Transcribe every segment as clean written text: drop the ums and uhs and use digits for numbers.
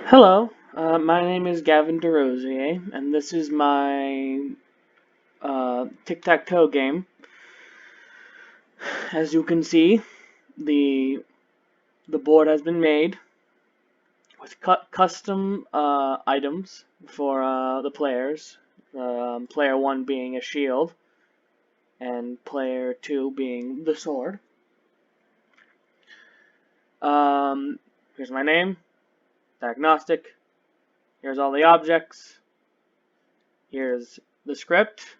Hello, my name is Gavin DeRosier, and this is my tic-tac-toe game. As you can see, the the board has been made with custom items for the players. Player 1 being a shield, and player 2 being the sword. Here's my name, Diagnostic. Here's all the objects. Here's the script.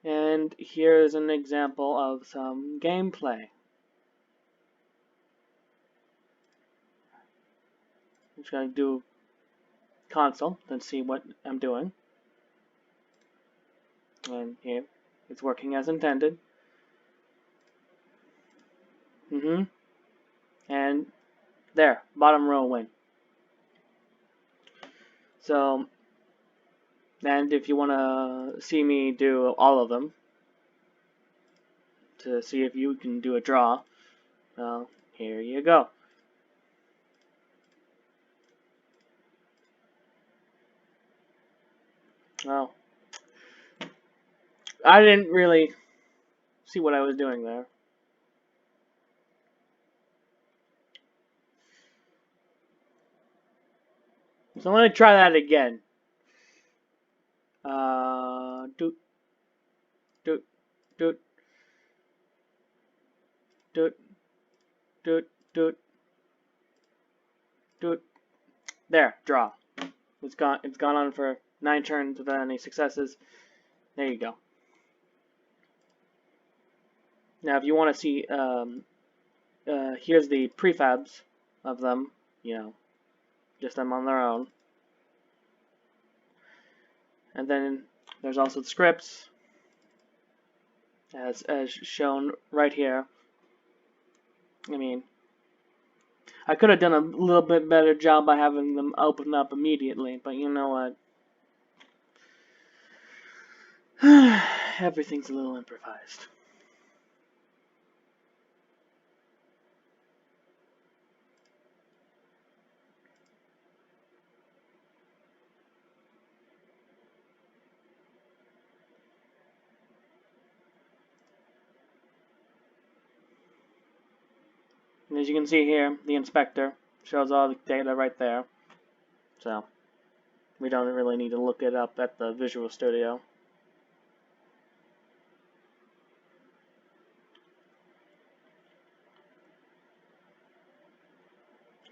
And here's an example of some gameplay. I'm just going to do console and see what I'm doing. And here, it's working as intended. And there, bottom row win. So, and if you want to see me do all of them, to see if you can do a draw, well, here you go. Well, I didn't really see what I was doing there. So let me try that again. Doot, doot, doot, doot, doot, doot, doot. There, draw. It's gone on for 9 turns without any successes. There you go. Now, if you want to see, here's the prefabs of them. Just them on their own. And then there's also the scripts, as shown right here. I mean, I could have done a little bit better job by having them open up immediately, but you know what? Everything's a little improvised. And as you can see here, the inspector shows all the data right there. So, we don't really need to look it up at the Visual Studio.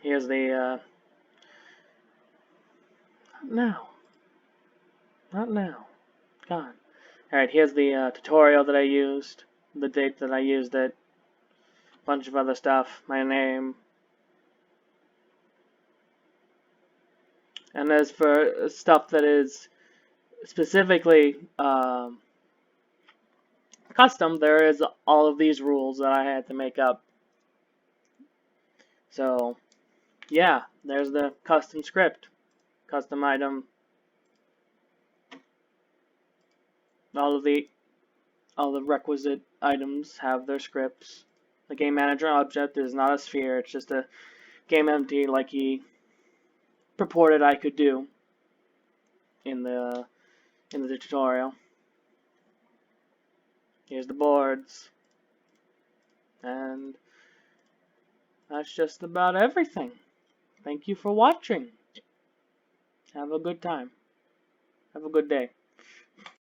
Here's the, now. Not now. God. Alright, here's the tutorial that I used, the date that I used it, a bunch of other stuff, my name. And as for stuff that is specifically custom, there is all of these rules that I had to make up. So, yeah, there's the custom script, custom item. All the requisite items have their scripts. The game manager object is not a sphere, it's just a game empty like he purported I could do in the tutorial. Here's the boards. And that's just about everything. Thank you for watching. Have a good time. Have a good day.